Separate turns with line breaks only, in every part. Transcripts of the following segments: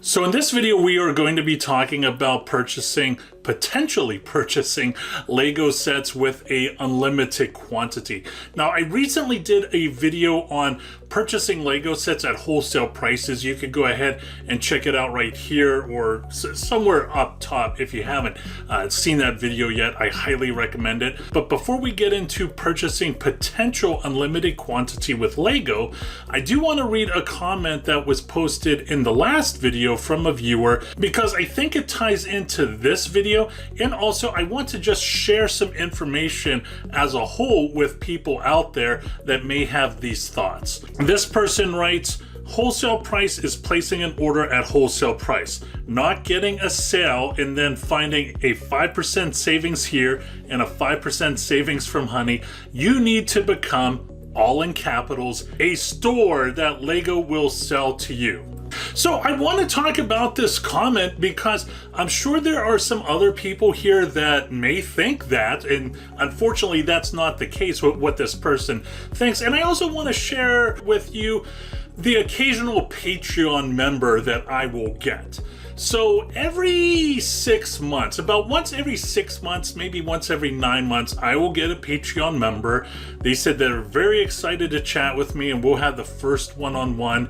So in this video, we are going to be talking about potentially purchasing LEGO sets with a unlimited quantity. Now, I recently did a video on purchasing LEGO sets at wholesale prices. You could go ahead and check it out right here or somewhere up top if you haven't seen that video yet. I highly recommend it. But before we get into purchasing potential unlimited quantity with LEGO, I do want to read a comment that was posted in the last video from a viewer because I think it ties into this video, and also I want to just share some information as a whole with people out there that may have these thoughts. This person writes, wholesale price is placing an order at wholesale price, not getting a sale and then finding a 5% savings here and a 5% savings from Honey. You need to become, all in capitals, a store that LEGO will sell to you. So I want to talk about this comment because I'm sure there are some other people here that may think that, and unfortunately that's not the case with what this person thinks. And I also want to share with you the occasional Patreon member that I will get. So every 6 months, about once every 6 months, maybe once every 9 months, I will get a Patreon member. They said they're very excited to chat with me and we'll have the first one-on-one.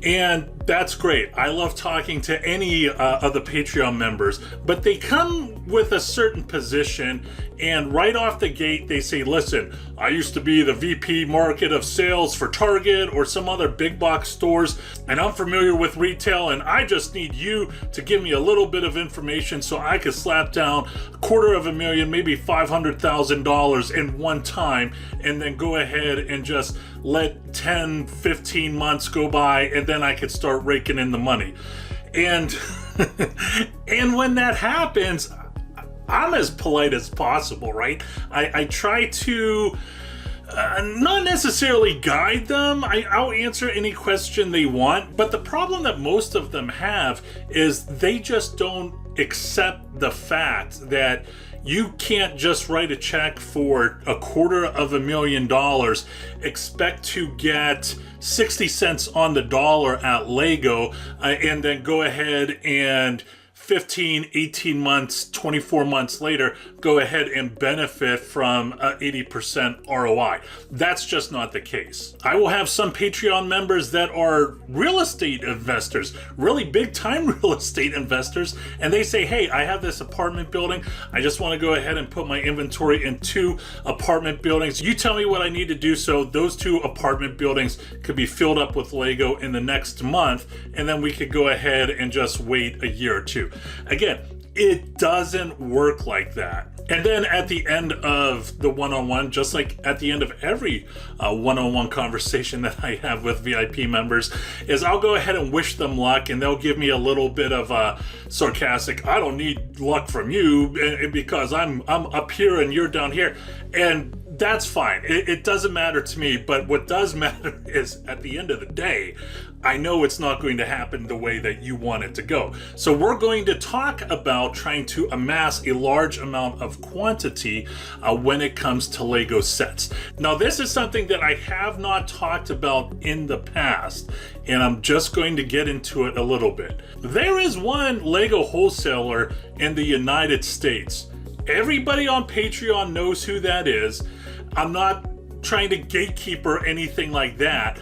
And that's great. I love talking to any of the Patreon members, but they come with a certain position and right off the gate they say, listen, I used to be the VP market of sales for Target or some other big box stores, and I'm familiar with retail, and I just need you to give me a little bit of information so I could slap down $250,000, maybe $500,000 in one time, and then go ahead and just let 10, 15 months go by, and then I could start raking in the money. And and when that happens, I'm as polite as possible, right? I try to not necessarily guide them. I'll answer any question they want, but the problem that most of them have is they just don't accept the fact that you can't just write a check for $250,000, expect to get 60 cents on the dollar at LEGO, and then go ahead and 15, 18 months, 24 months later, go ahead and benefit from 80% ROI. That's just not the case. I will have some Patreon members that are real estate investors, really big time real estate investors, and they say, hey, I have this apartment building. I just want to go ahead and put my inventory in 2 apartment buildings. You tell me what I need to do so those 2 apartment buildings could be filled up with LEGO in the next month, and then we could go ahead and just wait a year or 2. Again, it doesn't work like that. And then at the end of the one-on-one, just like at the end of every one-on-one conversation that I have with VIP members, is I'll go ahead and wish them luck, and they'll give me a little bit of a sarcastic, I don't need luck from you because I'm up here and you're down here. And that's fine. It doesn't matter to me, but what does matter is at the end of the day, I know it's not going to happen the way that you want it to go. So we're going to talk about trying to amass a large amount of quantity when it comes to LEGO sets. Now, this is something that I have not talked about in the past, and I'm just going to get into it a little bit. There is one LEGO wholesaler in the United States. Everybody on Patreon knows who that is. I'm not trying to gatekeep or anything like that.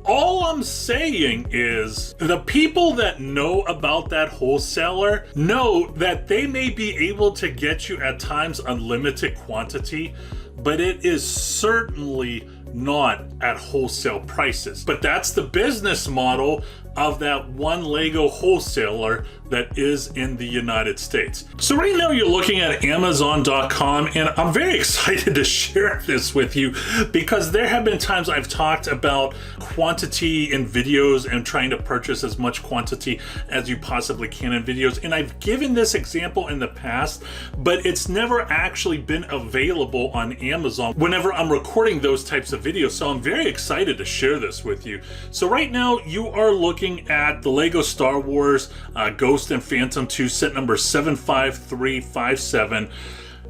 All I'm saying is the people that know about that wholesaler know that they may be able to get you at times unlimited quantity, but it is certainly not at wholesale prices. But that's the business model of that one LEGO wholesaler that is in the United States. So right now you're looking at Amazon.com, and I'm very excited to share this with you because there have been times I've talked about quantity in videos and trying to purchase as much quantity as you possibly can in videos. And I've given this example in the past, but it's never actually been available on Amazon whenever I'm recording those types of videos. So I'm very excited to share this with you. So right now you are looking at the LEGO Star Wars Ghost and Phantom 2 set number 75357.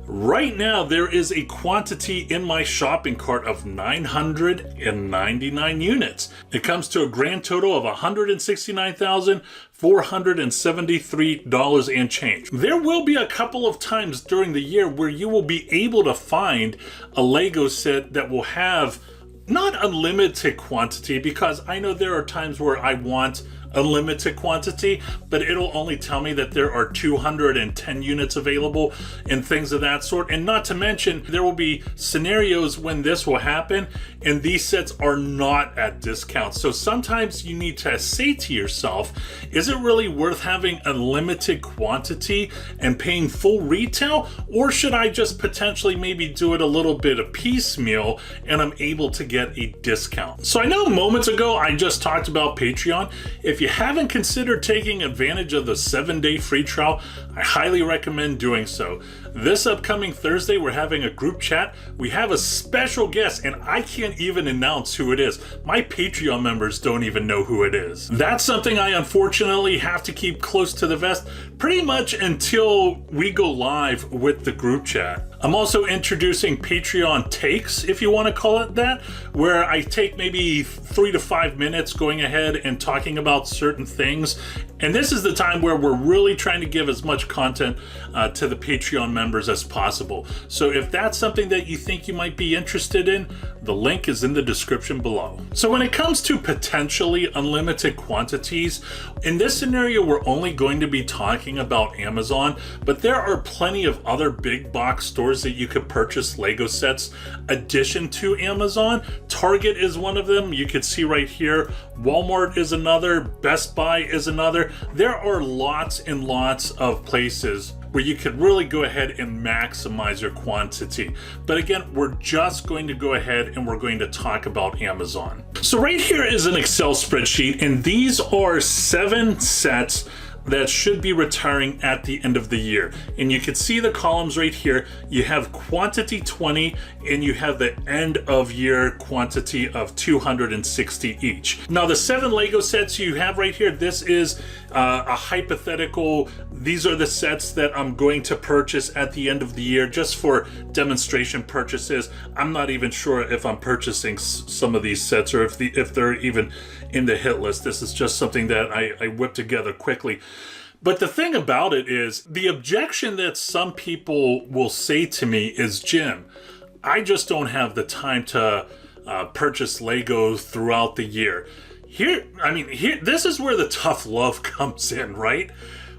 Right now, there is a quantity in my shopping cart of 999 units. It comes to a grand total of $169,473 and change. There will be a couple of times during the year where you will be able to find a Lego set that will have not unlimited quantity, because I know there are times where I want unlimited quantity, but it'll only tell me that there are 210 units available and things of that sort. And not to mention, there will be scenarios when this will happen and these sets are not at discount. So sometimes you need to say to yourself, is it really worth having unlimited quantity and paying full retail? Or should I just potentially maybe do it a little bit of piecemeal and I'm able to get a discount? So I know moments ago I just talked about Patreon. If you haven't considered taking advantage of the 7-day free trial, I highly recommend doing so. This upcoming Thursday, we're having a group chat. We have a special guest, and I can't even announce who it is. My Patreon members don't even know who it is. That's something I unfortunately have to keep close to the vest pretty much until we go live with the group chat. I'm also introducing Patreon takes, if you want to call it that, where I take maybe 3 to 5 minutes going ahead and talking about certain things. And this is the time where we're really trying to give as much content to the Patreon members as possible. So if that's something that you think you might be interested in, the link is in the description below. So when it comes to potentially unlimited quantities, in this scenario, we're only going to be talking about Amazon, but there are plenty of other big box stores that you could purchase Lego sets addition to Amazon. Target is one of them. You could see right here. Walmart is another. Best Buy is another. There are lots and lots of places where you could really go ahead and maximize your quantity. But again, we're just going to go ahead and we're going to talk about Amazon. So right here is an Excel spreadsheet, and these are 7 sets that should be retiring at the end of the year. And you can see the columns right here. You have quantity 20 and you have the end of year quantity of 260 each. Now the 7 Lego sets you have right here, this is a hypothetical. These are the sets that I'm going to purchase at the end of the year just for demonstration purchases. I'm not even sure if I'm purchasing some of these sets or if they're even in the hit list. This is just something that I whipped together quickly. But the thing about it is, the objection that some people will say to me is, Jim, I just don't have the time to purchase Legos throughout the year. This is where the tough love comes in, right?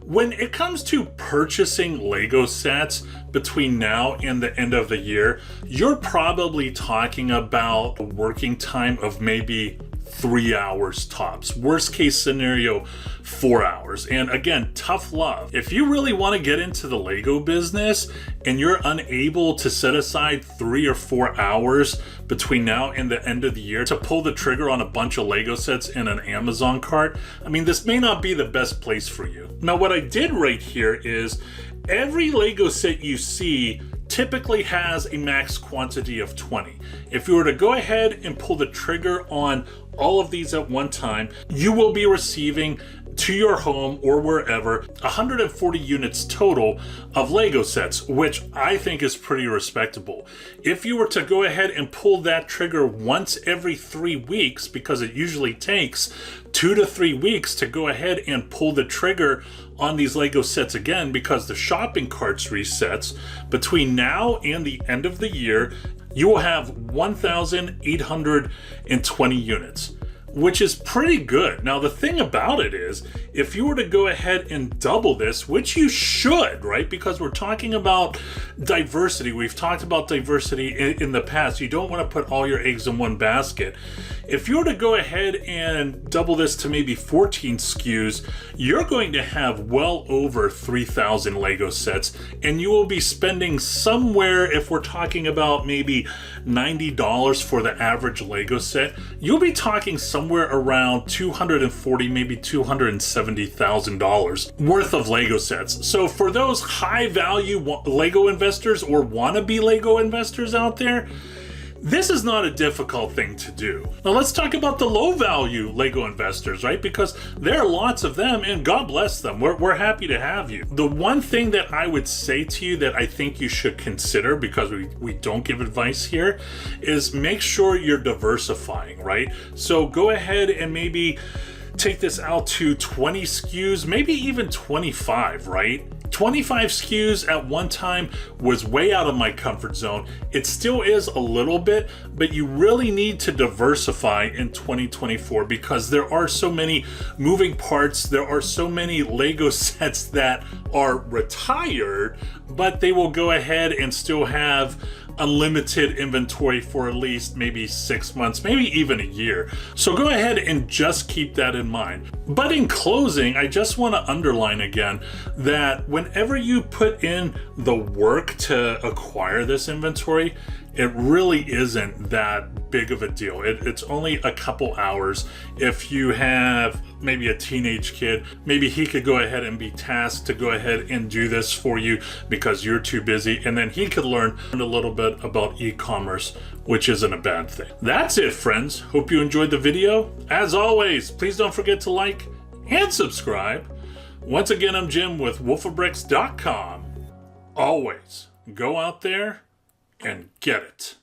When it comes to purchasing Lego sets between now and the end of the year, you're probably talking about a working time of maybe 3 hours tops. Worst case scenario, 4 hours. And again, tough love. If you really want to get into the Lego business and you're unable to set aside 3 or 4 hours between now and the end of the year to pull the trigger on a bunch of Lego sets in an Amazon cart, this may not be the best place for you. Now, what I did right here is every Lego set you see typically has a max quantity of 20. If you were to go ahead and pull the trigger on all of these at one time, you will be receiving to your home or wherever 140 units total of Lego sets, which I think is pretty respectable. If you were to go ahead and pull that trigger once every 3 weeks, because it usually takes 2 to 3 weeks to go ahead and pull the trigger on these Lego sets again, because the shopping carts resets between now and the end of the year, you will have 1,820 units, which is pretty good. Now, the thing about it is, if you were to go ahead and double this, which you should, right? Because we're talking about diversity. We've talked about diversity in the past. You don't want to put all your eggs in one basket. If you were to go ahead and double this to maybe 14 SKUs, you're going to have well over 3,000 Lego sets, and you will be spending somewhere, if we're talking about maybe $90 for the average Lego set, you'll be talking somewhere around $240,000, maybe $270,000 worth of Lego sets. So for those high value Lego investors or wannabe Lego investors out there, This is not a difficult thing to do. Now let's talk about the low value LEGO investors, right? Because there are lots of them and God bless them. We're happy to have you. The one thing that I would say to you that I think you should consider, because we don't give advice here, is make sure you're diversifying, right? So go ahead and maybe take this out to 20 SKUs, maybe even 25, right? 25 SKUs at one time was way out of my comfort zone. It still is a little bit, but you really need to diversify in 2024 because there are so many moving parts. There are so many LEGO sets that are retired, but they will go ahead and still have unlimited inventory for at least maybe 6 months, maybe even a year. So go ahead and just keep that in mind. But in closing, I just want to underline again that whenever you put in the work to acquire this inventory, it really isn't that big of a deal. It's only a couple hours. If you have maybe a teenage kid, maybe he could go ahead and be tasked to go ahead and do this for you because you're too busy, and then he could learn a little bit about e-commerce, which isn't a bad thing. That's it, friends. Hope you enjoyed the video. As always, please don't forget to like and subscribe. Once again, I'm Jim with wolfofbricks.com. Always go out there and get it.